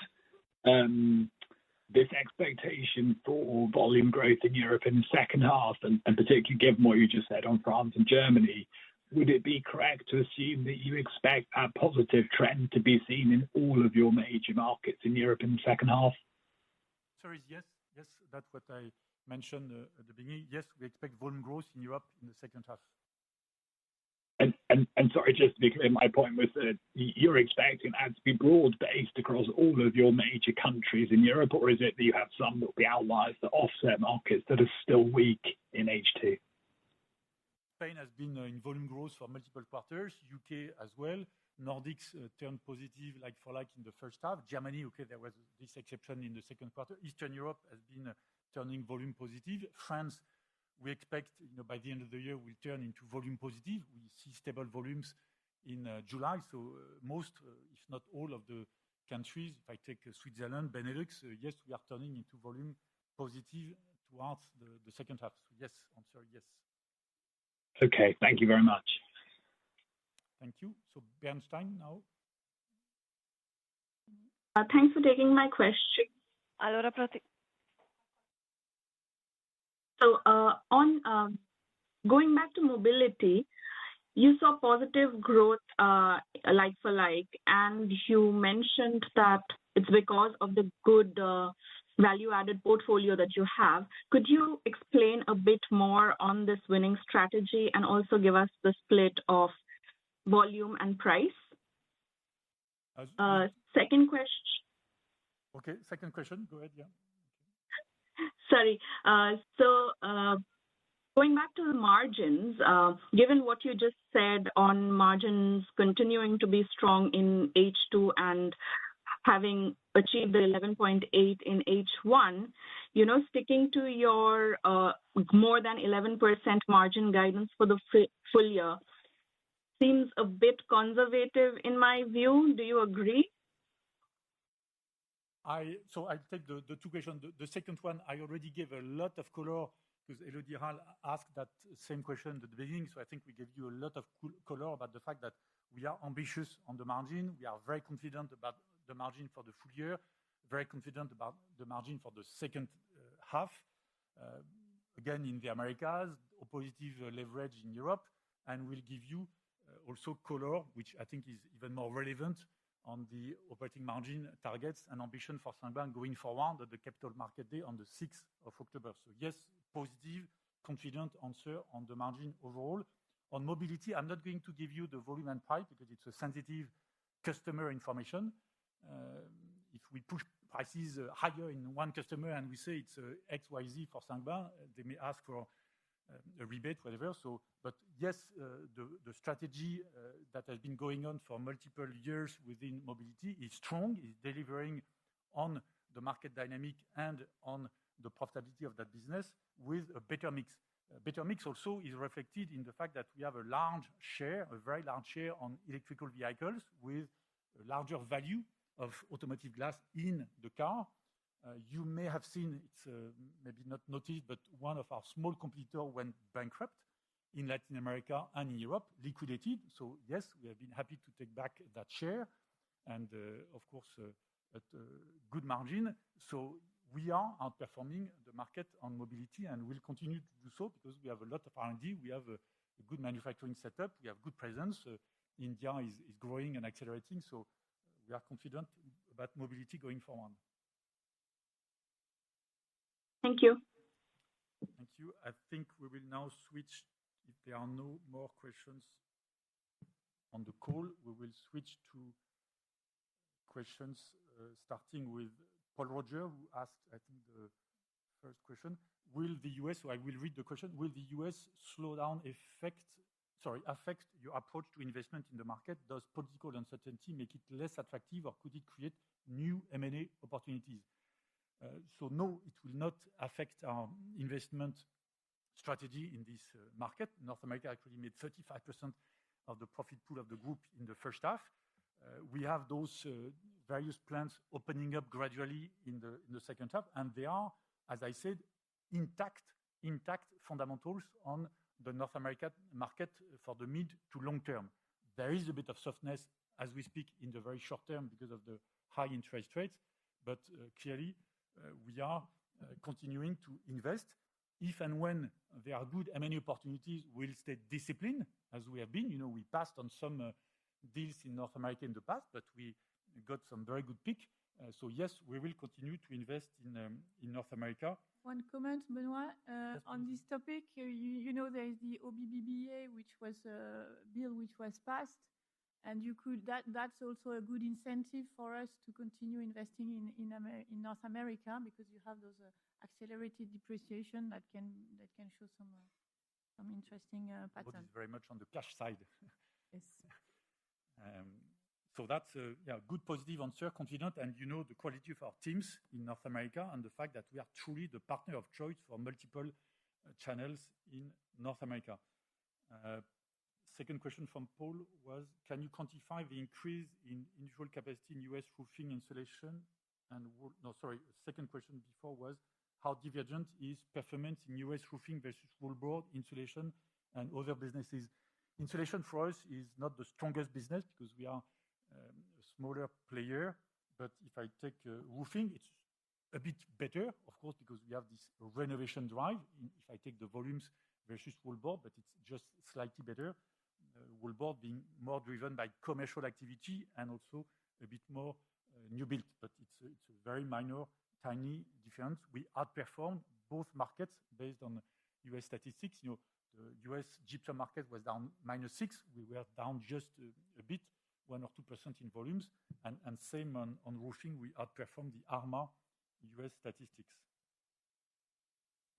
this expectation for volume growth in Europe in the second half, and particularly given what you just said on France and Germany, would it be correct to assume that you expect that positive trend to be seen in all of your major markets in Europe in the second half? Sorry, yes, that's what I mentioned at the beginning. Yes, we expect volume growth in Europe in the second half. And sorry, just to be clear, my point was that you're expecting that to be broad-based across all of your major countries in Europe, or is it that you have some that will be outliers that offset markets that are still weak in H2? Spain has been in volume growth for multiple quarters. UK as well. Nordics turned positive like in the first half. Germany, okay, there was this exception in the second quarter. Eastern Europe has been turning volume positive. France, we expect by the end of the year will turn into volume positive. We see stable volumes in July. So most, if not all, of the countries, if I take Switzerland, Benelux, yes, we are turning into volume positive towards the second half. So yes, answer yes. Okay, thank you very much. Thank you. So Bernstein now. Thanks for taking my question. So on going back to mobility, you saw positive growth like for like, and you mentioned that it's because of the good value-added portfolio that you have. Could you explain a bit more on this winning strategy and also give us the split of volume and price? Second question. Okay, second question. Go ahead, yeah. Sorry. So going back to the margins, given what you just said on margins continuing to be strong in H2 and having achieved the 11.8 in H1, sticking to your more than 11% margin guidance for the full year seems a bit conservative in my view. Do you agree? So I'll take the two questions. The second one, I already gave a lot of color because Elodie Hall asked that same question at the beginning. So I think we gave you a lot of color about the fact that we are ambitious on the margin. We are very confident about the margin for the full year, very confident about the margin for the second half. Again, in the Americas, positive leverage in Europe, and we'll give you also color, which I think is even more relevant on the operating margin targets and ambition for Saint-Gobain going forward at the Capital Market Day on the 6th of October. So yes, positive, confident answer on the margin overall. On mobility, I'm not going to give you the volume and price because it's a sensitive customer information. if we push prices higher in one customer and we say it's XYZ for Saint-Gobain, they may ask for a rebate, whatever. So, but yes, the strategy that has been going on for multiple years within mobility is strong, is delivering on the market dynamic and on the profitability of that business with a better mix. Better mix also is reflected in the fact that we have a large share, a very large share on electrical vehicles with a larger value of automotive glass in the car. You may have seen, it's maybe not noticed, but one of our small competitors went bankrupt in Latin America and in Europe, liquidated. So yes, we have been happy to take back that share and of course at a good margin. So we are outperforming the market on mobility and will continue to do so because we have a lot of R&D. We have a good manufacturing setup. We have good presence. India is growing and accelerating. So we are confident about mobility going forward. Thank you. Thank you. I think we will now switch. If there are no more questions on the call, we will switch to questions starting with Paul Roger, who asked, I think, the first question. Will the US, so I will read the question, will the US slowdown affect your approach to investment in the market? Does political uncertainty make it less attractive or could it create new M&A opportunities? So no, it will not affect our investment strategy in this market. North America actually made 35% of the profit pool of the group in the first half. We have those various plants opening up gradually in the second half, and they are, as I said, intact fundamentals on the North American market for the mid to long term. There is a bit of softness as we speak in the very short term because of the high interest rates, but clearly we are continuing to invest. If and when there are good M&A opportunities, we'll stay disciplined as we have been. You know, we passed on some deals in North America in the past, but we got some very good pick. So yes, we will continue to invest in North America. One comment, Benoit, on this topic. You know, there is the OBBBA, which was a bill which was passed, and that's also a good incentive for us to continue investing in North America because you have those accelerated depreciation that can show some interesting patterns. What is very much on the cash side. Yes. So that's a good positive answer, confident, and you know the quality of our teams in North America and the fact that we are truly the partner of choice for multiple channels in North America. Second question from Paul was, can you quantify the increase in individual capacity in US roofing insulation and wool? No, sorry. Second question before was, how divergent is performance in US roofing versus wallboard, insulation, and other businesses? Insulation for us is not the strongest business because we are a smaller player. But if I take roofing, it's a bit better, of course, because we have this renovation drive. If I take the volumes versus wallboard, but it's just slightly better. Wallboard being more driven by commercial activity and also a bit more new build, but it's a very minor, tiny difference. We outperformed both markets based on US statistics. You know, the US gypsum market was down -6. We were down just a bit, 1 or 2% in volumes, and same on roofing. We outperformed the ARMA US statistics.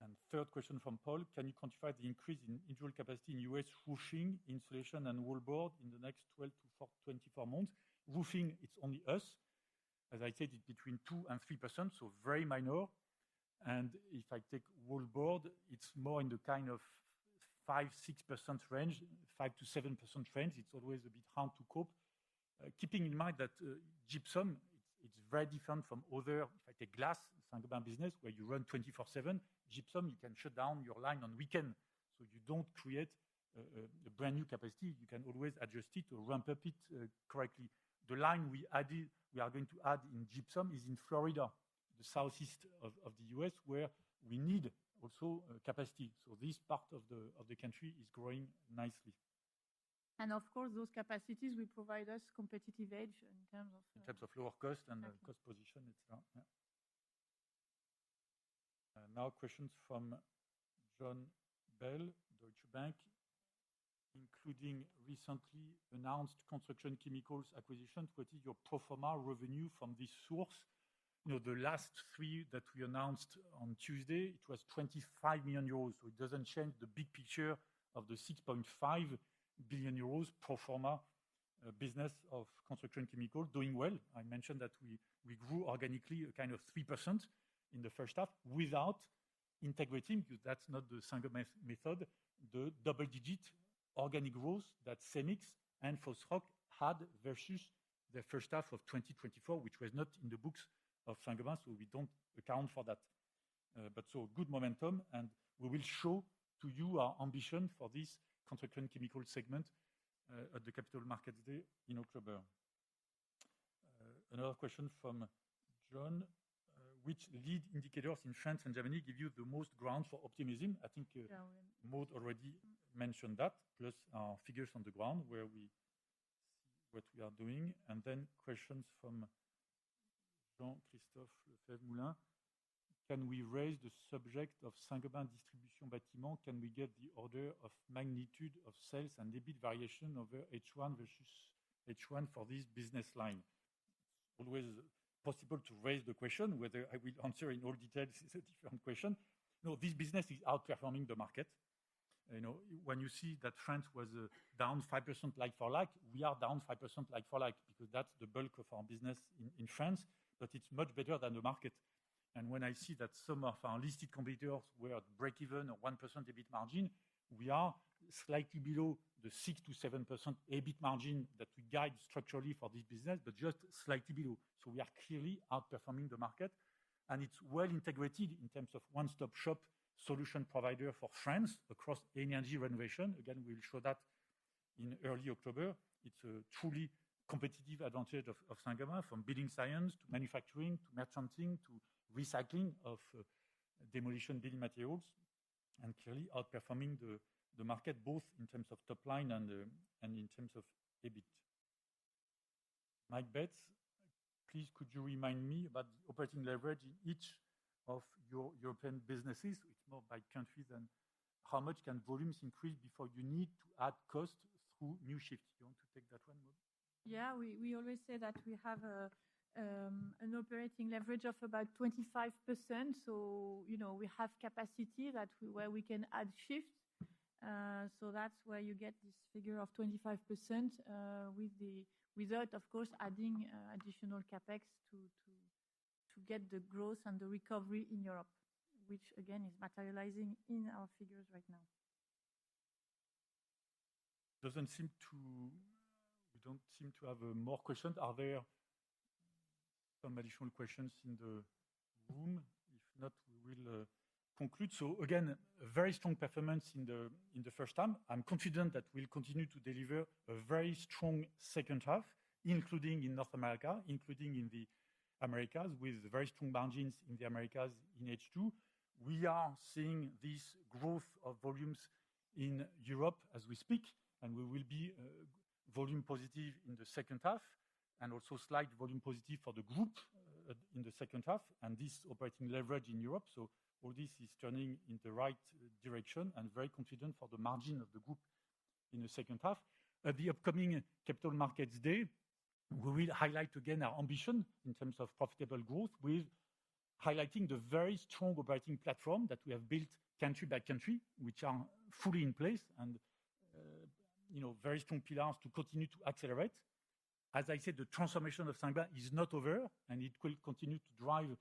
And third question from Paul, can you quantify the increase in individual capacity in US roofing, insulation, and wallboard in the next 12 to 24 months? Roofing, it's only us. As I said, it's between 2 and 3%, so very minor. And if I take wallboard, it's more in the kind of 5-6% range, 5 to 7% range. It's always a bit hard to cope. Keeping in mind that gypsum, it's very different from other, if I take glass, Saint-Gobain business, where you run 24/7, gypsum, you can shut down your line on weekend. So you don't create a brand new capacity. You can always adjust it or ramp up it correctly. The line we are going to add in gypsum is in Florida, the southeast of the US, where we need also capacity. So this part of the country is growing nicely. And of course, those capacities will provide us competitive edge in terms of lower cost and exactly. cost position. Yeah. Now questions from John Bell, Deutsche Bank. including recently announced construction chemicals acquisition, what is your pro forma revenue from this source? The last three that we announced on Tuesday, it was 25 million euros. So it doesn't change the big picture of the 6.5 billion euros pro forma business of construction chemical doing well. I mentioned that we grew organically a kind of 3% in the first half without integrating, because that's not the Saint-Gobain method, the double-digit organic growth that Cemix and Fosroc had versus the first half of 2024, which was not in the books of Saint-Gobain, so we don't account for that. But so good momentum, and we will show to you our ambition for this construction chemical segment at the Capital Markets Day in October. Another question from John. Which lead indicators in France and Germany give you the most ground for optimism? I think Maud already mentioned that, plus our figures on the ground where we see what we are doing. And then questions from Jean-Christophe Lefebvre-Moulin. Can we raise the subject of Saint-Gobain Distribution Bâtiment? Can we get the order of magnitude of sales and EBIT variation over H1 versus H1 for this business line? Always possible to raise the question. Whether I will answer in all details is a different question. No, this business is outperforming the market. When you see that France was down 5% like-for-like, we are down 5% like-for-like, because that's the bulk of our business in France, but it's much better than the market. And when I see that some of our listed competitors were at break-even or 1% EBIT margin, we are slightly below the 6 to 7% EBIT margin that we guide structurally for this business, but just slightly below. So we are clearly outperforming the market, and it's well integrated in terms of one-stop shop solution provider for France across energy renovation. Again, we'll show that in early October. It's a truly competitive advantage of Saint-Gobain, from building science to manufacturing to merchanting to recycling of demolition building materials, and clearly outperforming the market both in terms of top line and in terms of EBIT. Mike Betts, please could you remind me about the operating leverage in each of your European businesses? It's more by country than how much can volumes increase before you need to add cost through new shifts. You want to take that one, Maud? Yeah, we always say that we have an operating leverage of about 25%. So, we have capacity where we can add shifts. So that's where you get this figure of 25% with the result, of course, adding additional capex to get the growth and the recovery in Europe, which again is materializing in our figures right now. We don't seem to have more questions. Are there some additional questions in the room? If not, we will conclude. So again, a very strong performance in the first time. I'm confident that we'll continue to deliver a very strong second half, including in North America, including in the Americas, with very strong margins in the Americas in H2. We are seeing this growth of volumes in Europe as we speak, and we will be volume positive in the second half, and also slight volume positive for the group in the second half, and this operating leverage in Europe. So all this is turning in the right direction, and very confident for the margin of the group in the second half. At the upcoming Capital Markets Day, we will highlight again our ambition in terms of profitable growth, with highlighting the very strong operating platform that we have built country by country, which are fully in place, and very strong pillars to continue to accelerate. As I said, the transformation of Saint-Gobain is not over, and it will continue to drive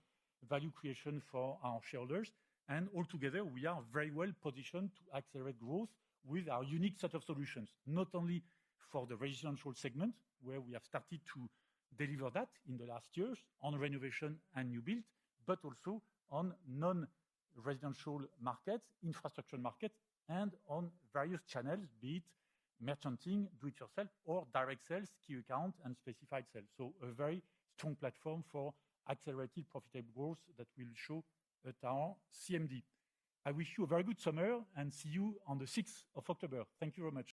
value creation for our shareholders. And altogether, we are very well positioned to accelerate growth with our unique set of solutions, not only for the residential segment, where we have started to deliver that in the last years on renovation and new build, but also on non-residential markets, infrastructure markets, and on various channels, be it merchanting, do-it-yourself, or direct sales, key account, and specified sales. So a very strong platform for accelerated profitable growth that we'll show at our CMD. I wish you a very good summer and see you on the 6th of October. Thank you very much.